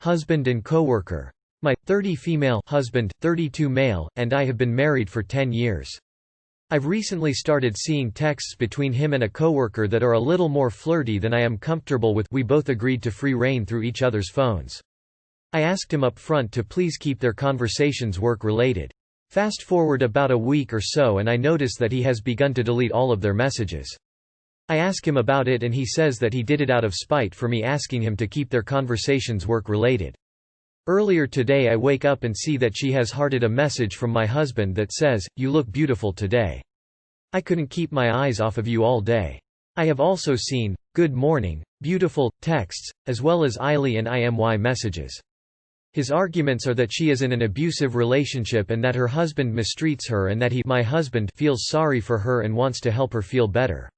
Husband and coworker. My 30 female husband, 32 male, and I have been married for 10 years. I've recently started seeing texts between him and a coworker that are a little more flirty than I am comfortable with. We both agreed to free rein through each other's phones. I asked him up front to please keep their conversations work-related. Fast forward about a week or so and I notice that he has begun to delete all of their messages. I ask him about it and he says that he did it out of spite for me asking him to keep their conversations work-related. Earlier today I wake up and see that she has hearted a message from my husband that says, "You look beautiful today. I couldn't keep my eyes off of you all day." I have also seen, "Good morning, beautiful," texts, as well as ILY and IMY messages. His arguments are that she is in an abusive relationship and that her husband mistreats her and that my husband feels sorry for her and wants to help her feel better.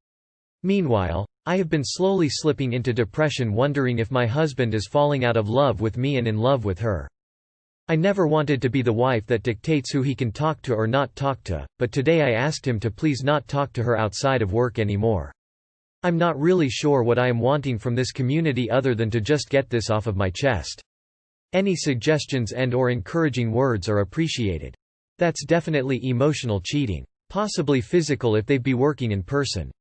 Meanwhile, I have been slowly slipping into depression wondering if my husband is falling out of love with me and in love with her. I never wanted to be the wife that dictates who he can talk to or not talk to, but today I asked him to please not talk to her outside of work anymore. I'm not really sure what I am wanting from this community other than to just get this off of my chest. Any suggestions and/or encouraging words are appreciated. That's definitely emotional cheating. Possibly physical if they'd be working in person.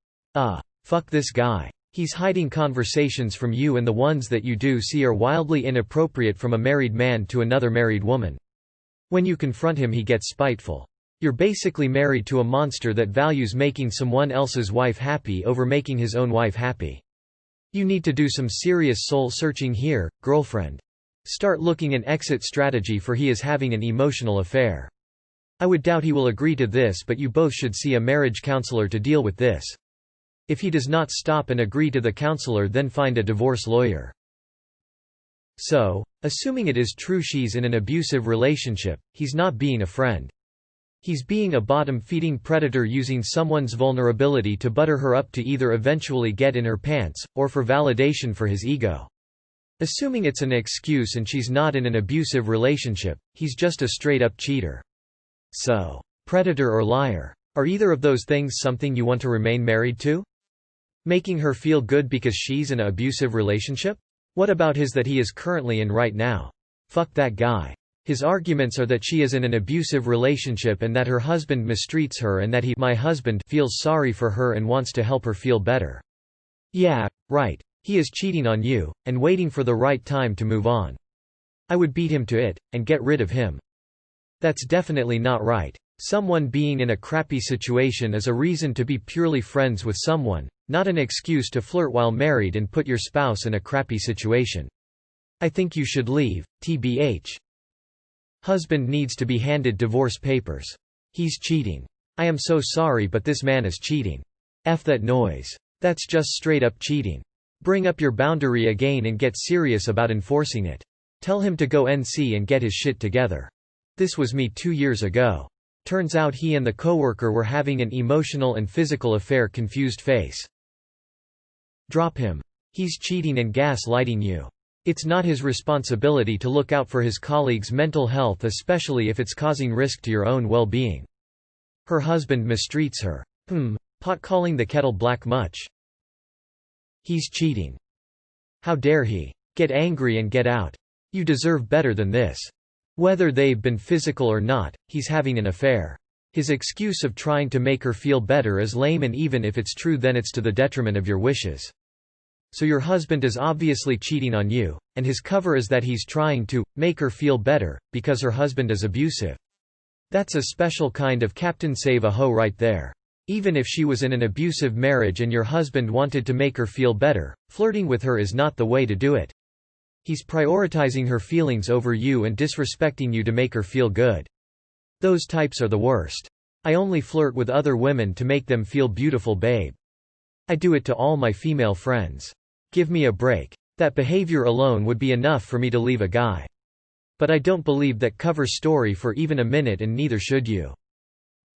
Fuck this guy. He's hiding conversations from you and the ones that you do see are wildly inappropriate from a married man to another married woman. When you confront him he gets spiteful. You're basically married to a monster that values making someone else's wife happy over making his own wife happy. You need to do some serious soul searching here, girlfriend. Start looking an exit strategy for he is having an emotional affair. I would doubt he will agree to this, but you both should see a marriage counselor to deal with this. If he does not stop and agree to the counselor, then find a divorce lawyer. So, assuming it is true she's in an abusive relationship, he's not being a friend. He's being a bottom-feeding predator using someone's vulnerability to butter her up to either eventually get in her pants, or for validation for his ego. Assuming it's an excuse and she's not in an abusive relationship, he's just a straight-up cheater. So, predator or liar? Are either of those things something you want to remain married to? Making her feel good because she's in an abusive relationship? What about his that he is currently in right now? Fuck that guy. His arguments are that she is in an abusive relationship and that her husband mistreats her and that my husband feels sorry for her and wants to help her feel better. Yeah, right. He is cheating on you, and waiting for the right time to move on. I would beat him to it, and get rid of him. That's definitely not right. Someone being in a crappy situation is a reason to be purely friends with someone, not an excuse to flirt while married and put your spouse in a crappy situation. I think you should leave, TBH. Husband needs to be handed divorce papers. He's cheating. I am so sorry but this man is cheating. F that noise. That's just straight up cheating. Bring up your boundary again and get serious about enforcing it. Tell him to go NC and get his shit together. This was me 2 years ago. Turns out he and the coworker were having an emotional and physical affair. Confused face. Drop him. He's cheating and gaslighting you. It's not his responsibility to look out for his colleagues' mental health, especially if it's causing risk to your own well-being. Her husband mistreats her. Pot calling the kettle black much? He's cheating. How dare he? Get angry and get out. You deserve better than this. Whether they've been physical or not, he's having an affair. His excuse of trying to make her feel better is lame, and even if it's true then it's to the detriment of your wishes. So your husband is obviously cheating on you, and his cover is that he's trying to make her feel better, because her husband is abusive. That's a special kind of Captain Save-A-Ho right there. Even if she was in an abusive marriage and your husband wanted to make her feel better, flirting with her is not the way to do it. He's prioritizing her feelings over you and disrespecting you to make her feel good. Those types are the worst. I only flirt with other women to make them feel beautiful, babe. I do it to all my female friends. Give me a break. That behavior alone would be enough for me to leave a guy. But I don't believe that cover story for even a minute, and neither should you.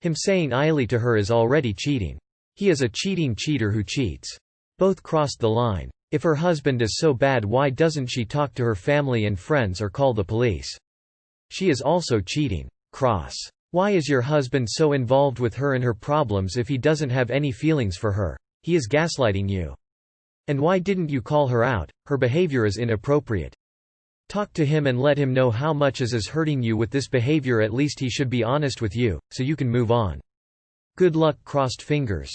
Him saying "Illy" to her is already cheating. He is a cheating cheater who cheats. Both crossed the line. If her husband is so bad, why doesn't she talk to her family and friends or call the police? She is also cheating. Cross. Why is your husband so involved with her and her problems if he doesn't have any feelings for her? He is gaslighting you. And why didn't you call her out? Her behavior is inappropriate. Talk to him and let him know how much is hurting you with this behavior. At least he should be honest with you, so you can move on. Good luck, crossed fingers.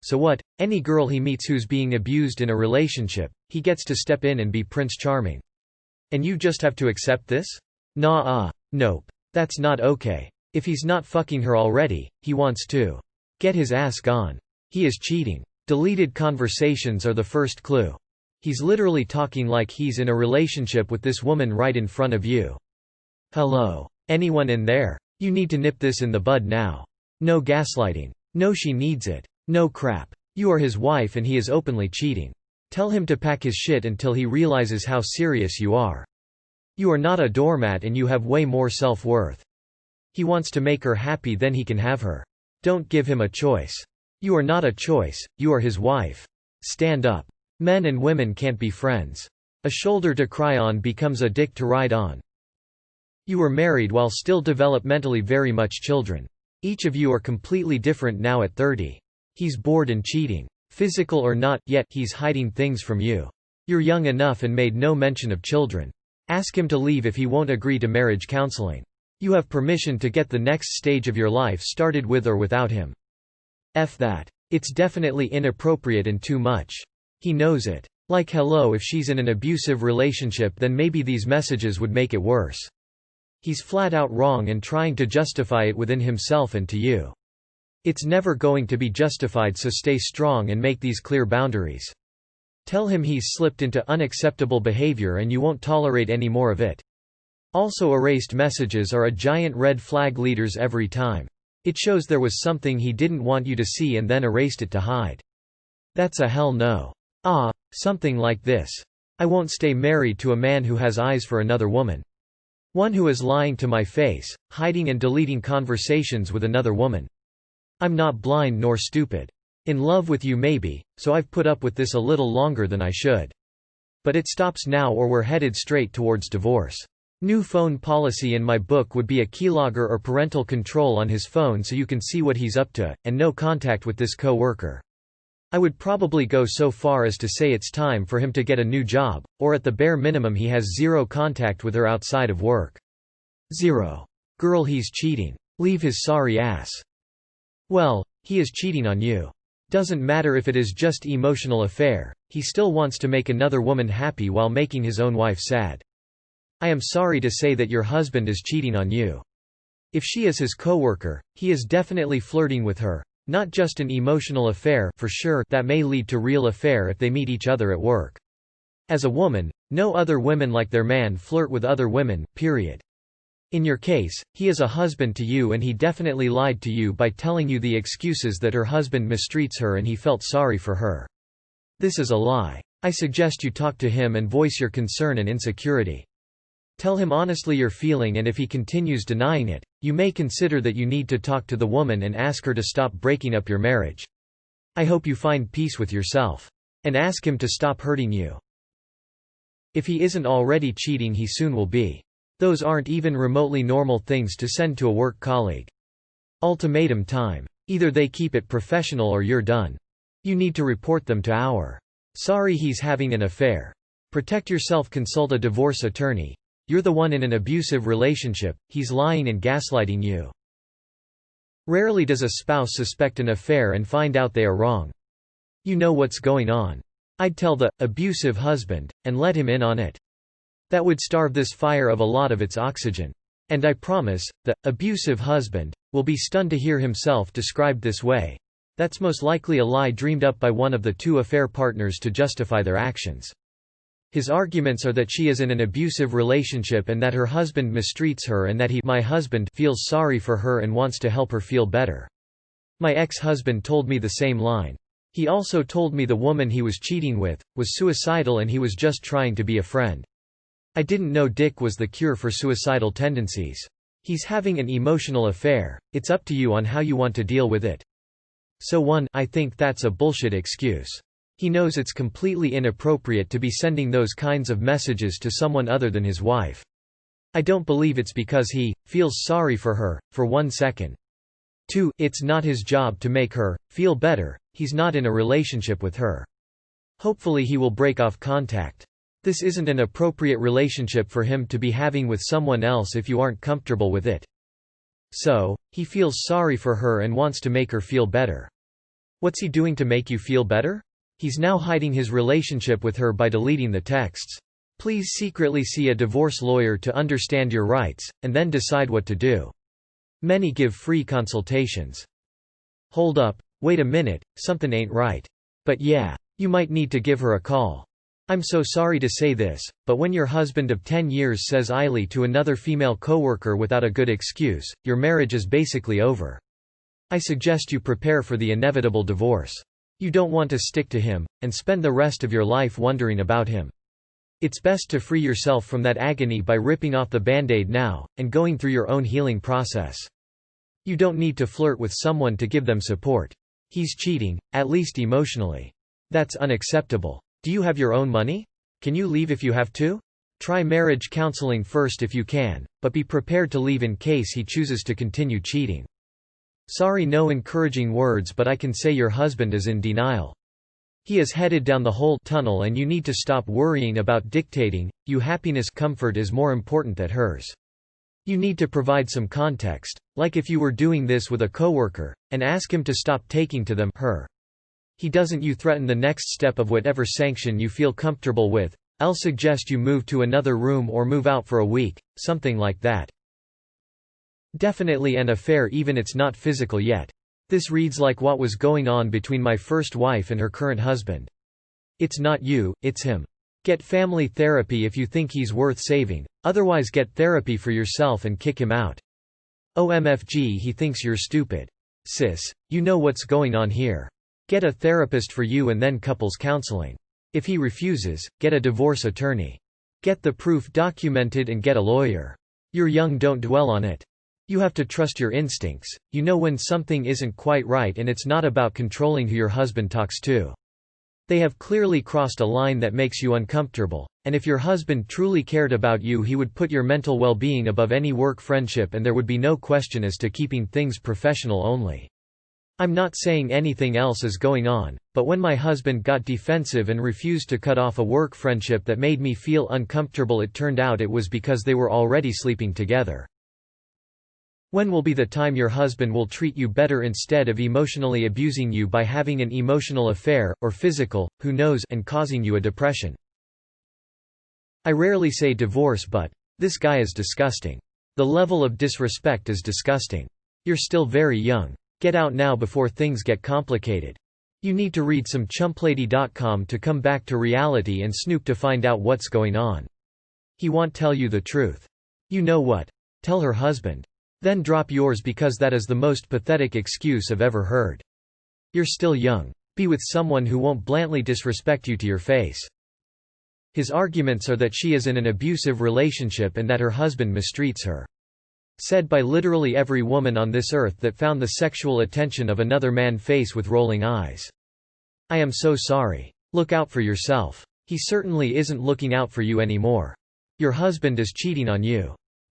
So what, any girl he meets who's being abused in a relationship, he gets to step in and be Prince Charming. And you just have to accept this? Nope. That's not okay. If he's not fucking her already, he wants to. Get his ass gone. He is cheating. Deleted conversations are the first clue. He's literally talking like he's in a relationship with this woman right in front of you. Hello? Anyone in there? You need to nip this in the bud now. No gaslighting. No, she needs it. No crap. You are his wife and he is openly cheating. Tell him to pack his shit until he realizes how serious you are. You are not a doormat and you have way more self-worth. He wants to make her happy, then he can have her. Don't give him a choice. You are not a choice, you are his wife. Stand up. Men and women can't be friends. A shoulder to cry on becomes a dick to ride on. You were married while still developmentally very much children. Each of you are completely different now at 30. He's bored and cheating. Physical or not, yet he's hiding things from you. You're young enough and made no mention of children. Ask him to leave if he won't agree to marriage counseling. You have permission to get the next stage of your life started with or without him. F that. It's definitely inappropriate and too much. He knows it. Like hello, if she's in an abusive relationship then maybe these messages would make it worse. He's flat out wrong and trying to justify it within himself and to you. It's never going to be justified, so stay strong and make these clear boundaries. Tell him he's slipped into unacceptable behavior and you won't tolerate any more of it. Also, erased messages are a giant red flag leaders every time. It shows there was something he didn't want you to see and then erased it to hide. That's a hell no. Something like this. I won't stay married to a man who has eyes for another woman. One who is lying to my face, hiding and deleting conversations with another woman. I'm not blind nor stupid. In love with you maybe, so I've put up with this a little longer than I should. But it stops now or we're headed straight towards divorce. New phone policy in my book would be a keylogger or parental control on his phone so you can see what he's up to, and no contact with this coworker. I would probably go so far as to say it's time for him to get a new job, or at the bare minimum he has zero contact with her outside of work. 0. Girl, he's cheating. Leave his sorry ass. Well, he is cheating on you. Doesn't matter if it is just emotional affair, he still wants to make another woman happy while making his own wife sad. I am sorry to say that your husband is cheating on you. If she is his coworker, he is definitely flirting with her. Not just an emotional affair, for sure, that may lead to real affair if they meet each other at work. As a woman, no other women like their man flirt with other women, period. In your case, he is a husband to you and he definitely lied to you by telling you the excuses that her husband mistreats her and he felt sorry for her. This is a lie. I suggest you talk to him and voice your concern and insecurity. Tell him honestly your feeling, and if he continues denying it, you may consider that you need to talk to the woman and ask her to stop breaking up your marriage. I hope you find peace with yourself. And ask him to stop hurting you. If he isn't already cheating, he soon will be. Those aren't even remotely normal things to send to a work colleague. Ultimatum time. Either they keep it professional or you're done. You need to report them to our. Sorry, he's having an affair. Protect yourself, consult a divorce attorney. You're the one in an abusive relationship, he's lying and gaslighting you. Rarely does a spouse suspect an affair and find out they are wrong. You know what's going on. I'd tell the abusive husband, and let him in on it. That would starve this fire of a lot of its oxygen. And I promise, the abusive husband will be stunned to hear himself described this way. That's most likely a lie dreamed up by one of the two affair partners to justify their actions. His arguments are that she is in an abusive relationship and that her husband mistreats her and that my husband feels sorry for her and wants to help her feel better. My ex-husband told me the same line. He also told me the woman he was cheating with was suicidal and he was just trying to be a friend. I didn't know dick was the cure for suicidal tendencies. He's having an emotional affair, it's up to you on how you want to deal with it. So I think that's a bullshit excuse. He knows it's completely inappropriate to be sending those kinds of messages to someone other than his wife. I don't believe it's because he feels sorry for her, for 1 second. 2. It's not his job to make her feel better, he's not in a relationship with her. Hopefully he will break off contact. This isn't an appropriate relationship for him to be having with someone else if you aren't comfortable with it. So, he feels sorry for her and wants to make her feel better. What's he doing to make you feel better? He's now hiding his relationship with her by deleting the texts. Please secretly see a divorce lawyer to understand your rights, and then decide what to do. Many give free consultations. Hold up, wait a minute, something ain't right. But yeah, you might need to give her a call. I'm so sorry to say this, but when your husband of 10 years says "Eily" to another female coworker without a good excuse, your marriage is basically over. I suggest you prepare for the inevitable divorce. You don't want to stick to him, and spend the rest of your life wondering about him. It's best to free yourself from that agony by ripping off the band-aid now, and going through your own healing process. You don't need to flirt with someone to give them support. He's cheating, at least emotionally. That's unacceptable. Do you have your own money? Can you leave if you have to? Try marriage counseling first if you can, but be prepared to leave in case he chooses to continue cheating. Sorry, no encouraging words, but I can say your husband is in denial. He is headed down the whole tunnel and you need to stop worrying about dictating. You happiness comfort is more important than hers. You need to provide some context, like if you were doing this with a coworker, and ask him to stop taking to them her. He doesn't, you threaten the next step of whatever sanction you feel comfortable with. I'll suggest you move to another room or move out for a week, something like that. Definitely an affair even it's not physical yet. This reads like what was going on between my first wife and her current husband. It's not you, it's him. Get family therapy if you think he's worth saving, otherwise get therapy for yourself and kick him out. OMFG, he thinks you're stupid. Sis, you know what's going on here. Get a therapist for you and then couples counseling. If he refuses, get a divorce attorney. Get the proof documented and get a lawyer. You're young, don't dwell on it. You have to trust your instincts. You know when something isn't quite right, and it's not about controlling who your husband talks to. They have clearly crossed a line that makes you uncomfortable, and if your husband truly cared about you, he would put your mental well-being above any work friendship, and there would be no question as to keeping things professional only. I'm not saying anything else is going on, but when my husband got defensive and refused to cut off a work friendship that made me feel uncomfortable, it turned out it was because they were already sleeping together. When will be the time your husband will treat you better instead of emotionally abusing you by having an emotional affair, or physical, who knows, and causing you a depression? I rarely say divorce, but this guy is disgusting. The level of disrespect is disgusting. You're still very young. Get out now before things get complicated. You need to read some chumplady.com to come back to reality and snoop to find out what's going on. He won't tell you the truth. You know what? Tell her husband. Then drop yours, because that is the most pathetic excuse I've ever heard. You're still young. Be with someone who won't bluntly disrespect you to your face. His arguments are that she is in an abusive relationship and that her husband mistreats her. Said by literally every woman on this earth that found the sexual attention of another man face with rolling eyes. I am so sorry. Look out for yourself. He certainly isn't looking out for you anymore. Your husband is cheating on you.